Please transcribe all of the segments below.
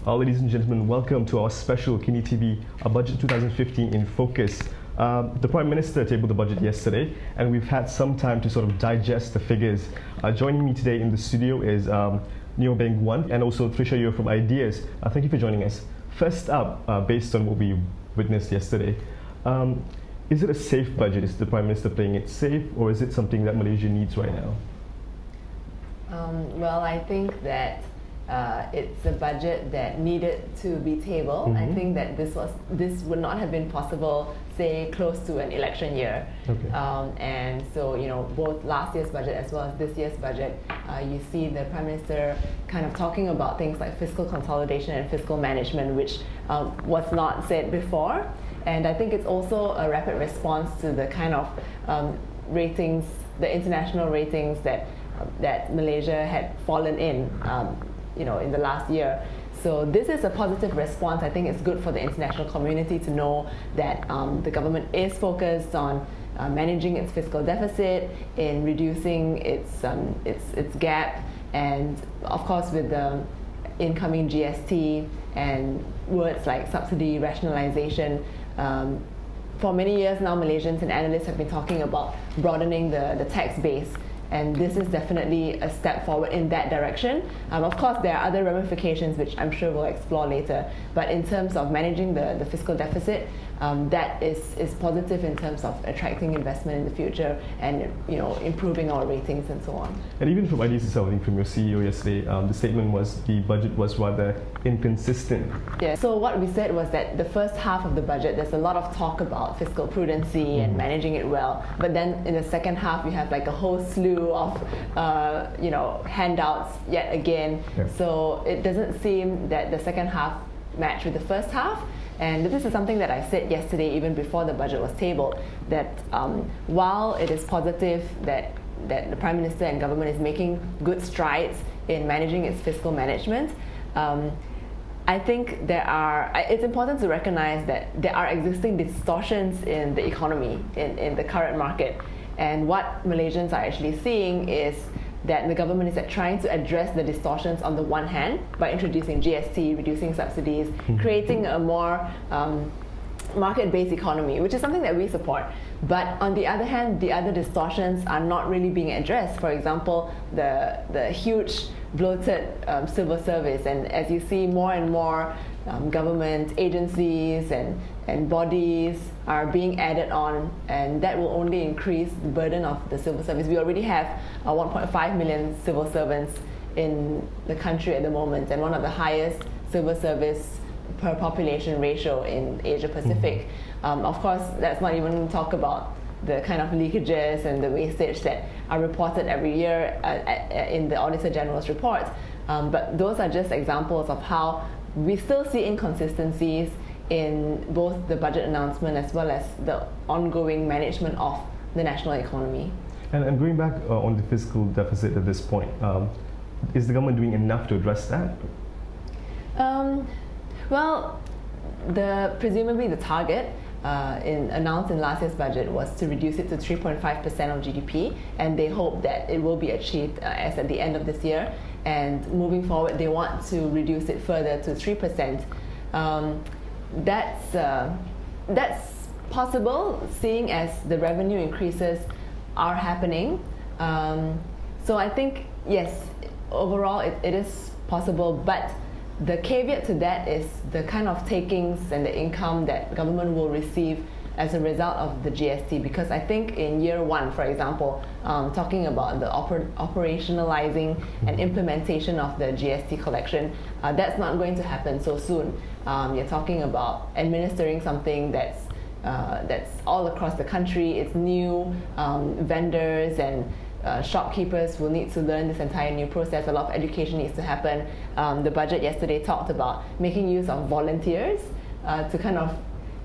Ladies and gentlemen, welcome to our special KiniTV Budget 2015 in Focus. The Prime Minister tabled the budget yesterday, and we've had some time to sort of digest the figures. Joining me today in the studio is Neoh, Beng, Guan, and also Tricia Yeoh from Ideas. Thank you for joining us. First up, based on what we witnessed yesterday, is it a safe budget? Is the Prime Minister playing it safe, or is it something that Malaysia needs right now? Well, I think that it's a budget that needed to be tabled. I think that this would not have been possible, say, close to an election year. Okay. And so, both last year's budget as well as this year's budget, you see the Prime Minister kind of talking about things like fiscal consolidation and fiscal management, which was not said before. And I think it's also a rapid response to the kind of ratings, the international ratings that Malaysia had fallen in the last year. So this is a positive response. I think it's good for the international community to know that the government is focused on managing its fiscal deficit, in reducing its gap, and of course with the incoming GST and words like subsidy rationalization. For many years now, Malaysians and analysts have been talking about broadening the tax base. And this is definitely a step forward in that direction. Of course, there are other ramifications, which I'm sure we'll explore later. But in terms of managing the fiscal deficit, that is positive in terms of attracting investment in the future and improving our ratings and so on. And even from Ideas itself, I think from your CEO yesterday, the statement was the budget was rather inconsistent. Yeah. So what we said was that the first half of the budget, there's a lot of talk about fiscal prudency and managing it well. But then in the second half, you have like a whole slew of handouts yet again. Yeah. So it doesn't seem that the second half matched with the first half. And this is something that I said yesterday, even before the budget was tabled, that while it is positive that the Prime Minister and government is making good strides in managing its fiscal management, I think it's important to recognize that there are existing distortions in the economy, in the current market. And what Malaysians are actually seeing is that the government is trying to address the distortions on the one hand by introducing GST, reducing subsidies, creating a more market-based economy, which is something that we support. But on the other hand, the other distortions are not really being addressed. For example, the huge bloated civil service, and as you see, more and more government agencies and bodies are being added on, and that will only increase the burden of the civil service. We already have 1.5 million civil servants in the country at the moment, and one of the highest civil service per population ratio in Asia Pacific. Of course, let's not even talk about the kind of leakages and the wastage that are reported every year in the Auditor General's report. But those are just examples of how we still see inconsistencies in both the budget announcement as well as the ongoing management of the national economy. And going back on the fiscal deficit at this point, is the government doing enough to address that? Well, presumably the target announced in last year's budget was to reduce it to 3.5% of GDP, and they hope that it will be achieved as at the end of this year. And moving forward, they want to reduce it further to 3%. That's possible, seeing as the revenue increases are happening. So I think, yes, overall it is possible, but the caveat to that is the kind of takings and the income that government will receive as a result of the GST, because I think in year one, for example, talking about the operationalizing and implementation of the GST collection, that's not going to happen so soon. You're talking about administering something that's all across the country. It's new. Vendors and shopkeepers will need to learn this entire new process. A lot of education needs to happen. The budget yesterday talked about making use of volunteers to kind of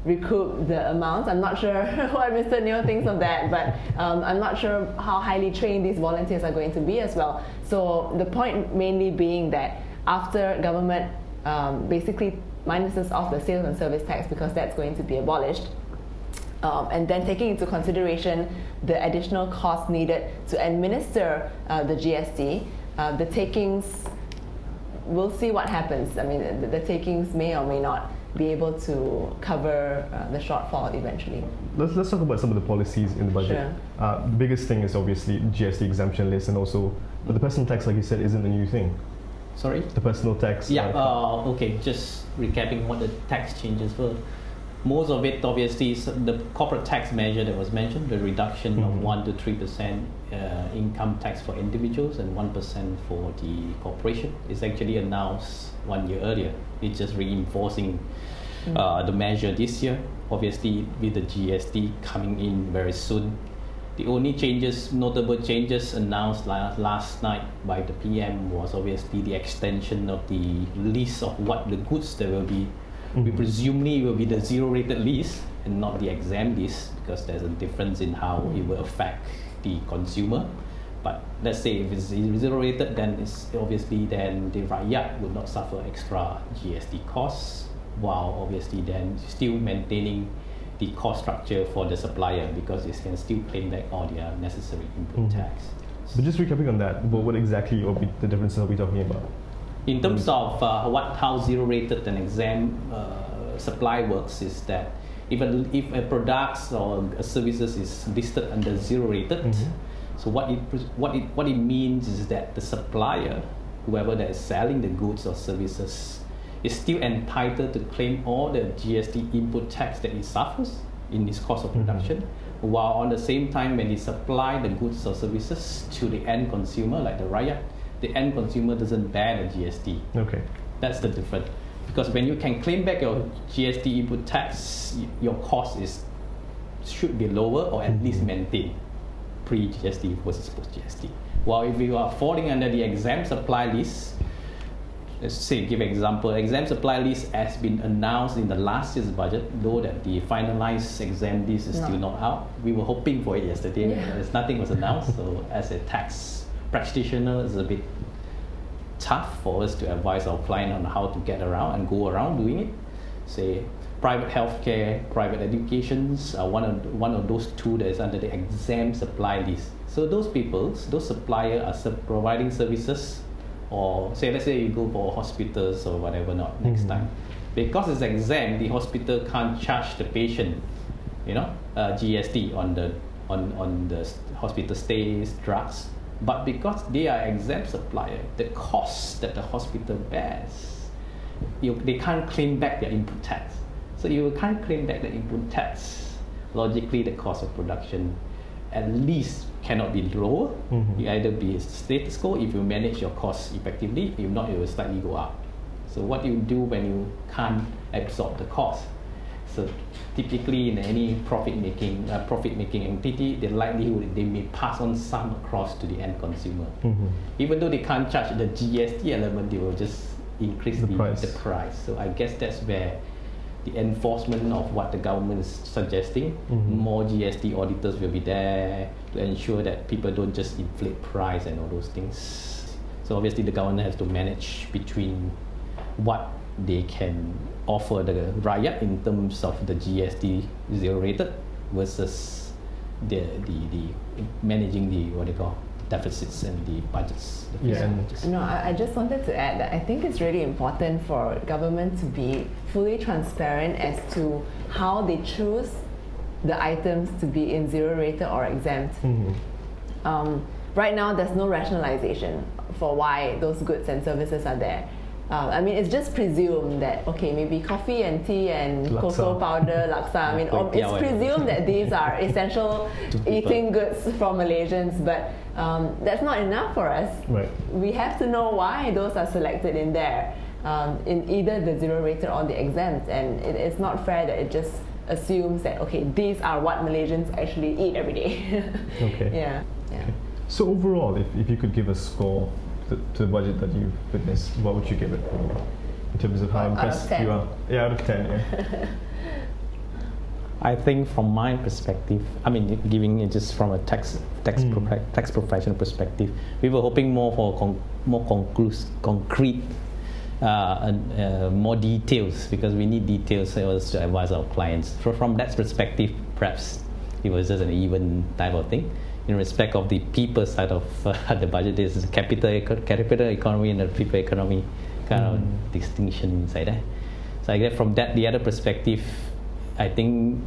recoup the amounts. I'm not sure what Mr. Neoh thinks of that, but I'm not sure how highly trained these volunteers are going to be as well. So the point mainly being that after government basically minuses off the sales and service tax, because that's going to be abolished, and then taking into consideration the additional cost needed to administer the GST, the takings we'll see what happens. I mean, the takings may or may not be able to cover the shortfall eventually. Let's talk about some of the policies in the budget. Sure. The biggest thing is obviously GST exemption list, and also the personal tax, like you said, isn't a new thing. Sorry? The personal tax. Yeah, okay, just recapping what the tax changes were. Most of it, obviously, is the corporate tax measure that was mentioned, the reduction of 1 to 3% income tax for individuals and 1% for the corporation is actually announced 1 year earlier. It's just reinforcing the measure this year. Obviously, with the GST coming in very soon, the only changes, notable changes announced last night by the PM was obviously the extension of the list of what the goods that will be. We presumably will be the zero-rated list and not the exempt list, because there's a difference in how it will affect the consumer. But let's say if it's zero-rated, then it's obviously then the rakyat will not suffer extra GST costs, while obviously then still maintaining the cost structure for the supplier, because it can still claim back all their necessary input tax. But just recapping on that, what exactly will be the differences are we talking about? In terms of how zero-rated and exempt supply works is that if a product or a services is listed under zero-rated, so what it means is that the supplier, whoever that is selling the goods or services, is still entitled to claim all the GST input tax that it suffers in its cost of production, while on the same time when they supply the goods or services to the end consumer, like the rakyat, the end consumer doesn't bear the GST. Okay. That's the difference. Because when you can claim back your GST input tax, your cost should be lower or at least maintained pre-GST versus post-GST. While if you are falling under the exempt supply list, let's say, give an example, exempt supply list has been announced in the last year's budget, though that the finalized exempt list is still not out. We were hoping for it yesterday, nothing was announced. So as a tax practitioner, it's a bit tough for us to advise our client on how to get around and go around doing it. Say private healthcare, private educations are one of those two that is under the exempt supply list. So those suppliers are providing services, or say let's say you go for hospitals or whatever not next time. Because it's exempt, the hospital can't charge the patient, GST on the hospital stays, drugs. But because they are exempt supplier, the costs that the hospital bears, they can't claim back their input tax. So you can't claim back the input tax. Logically, the cost of production at least cannot be lower. You either be status quo if you manage your costs effectively. If not, it will slightly go up. So what you do when you can't absorb the cost? So typically in any profit-making entity, the likelihood they may pass on some across to the end consumer. Even though they can't charge the GST element, they will just increase the price. So I guess that's where the enforcement of what the government is suggesting, more GST auditors will be there to ensure that people don't just inflate price and all those things. So obviously the government has to manage between what they can offer the rakyat in terms of the GST zero rated versus the managing the what they call deficits and the budgets. No, I just wanted to add that I think it's really important for government to be fully transparent as to how they choose the items to be in zero rated or exempt. Right now, there's no rationalization for why those goods and services are there. I mean, it's just presumed that, okay, maybe coffee and tea and cocoa powder, laksa, I mean, it's presumed that these are essential eating goods for Malaysians, but that's not enough for us. Right. We have to know why those are selected in there, in either the zero rated or the exempt, and it's not fair that it just assumes that, okay, these are what Malaysians actually eat every day. Okay. Yeah. Okay. So overall, if you could give a score to the budget that you've witnessed, what would you give it in terms of how impressed you are? Yeah, out of 10. Yeah. I think from my perspective, I mean, giving it just from a tax professional perspective, we were hoping more for more concrete, more details, because we need details to advise our clients. So from that perspective, perhaps it was just an even type of thing. In respect of the people side of the budget, this is capital economy and the people economy. kind of distinction inside there. So I guess from that, the other perspective, I think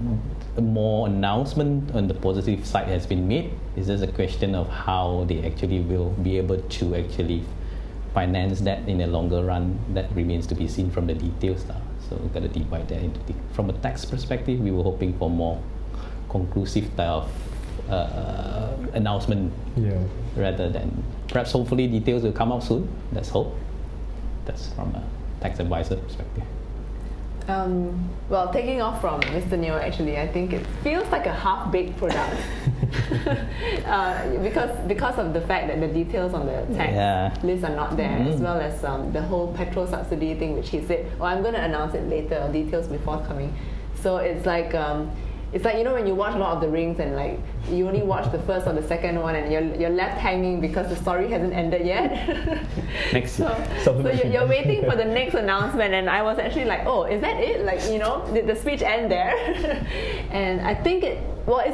more announcement on the positive side has been made. It's just a question of how they actually will be able to actually finance that in the longer run. That remains to be seen from the details now. So we've got to divide that into from a tax perspective, we were hoping for more conclusive type of announcement rather than perhaps hopefully details will come out soon. Let's hope. That's from a tax advisor perspective. Well, taking off from Mr. Neoh, actually, I think it feels like a half-baked product because of the fact that the details on the tax list are not there, as well as the whole petrol subsidy thing, which he said, "Oh, I'm going to announce it later. Details be forthcoming." So it's like you know when you watch Lord of the Rings and like you only watch the first or the second one and you're left hanging because the story hasn't ended yet. So you're waiting for the next announcement, and I was actually like, oh, is that it? Like, you know, did the speech end there? And I think it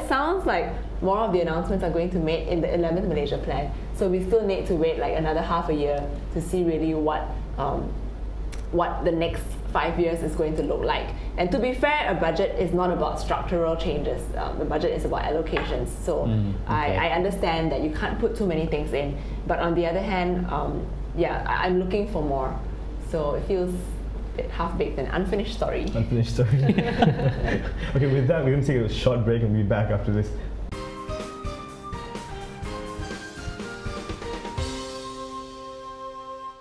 sounds like more of the announcements are going to be made in the 11th Malaysia Plan. So we still need to wait like another half a year to see really what the next 5 years is going to look like. And to be fair, a budget is not about structural changes. The budget is about allocations. So I understand that you can't put too many things in. But on the other hand, I'm looking for more. So it feels a bit half-baked and unfinished story. Unfinished story. Okay, with that, we're going to take a short break and we'll be back after this.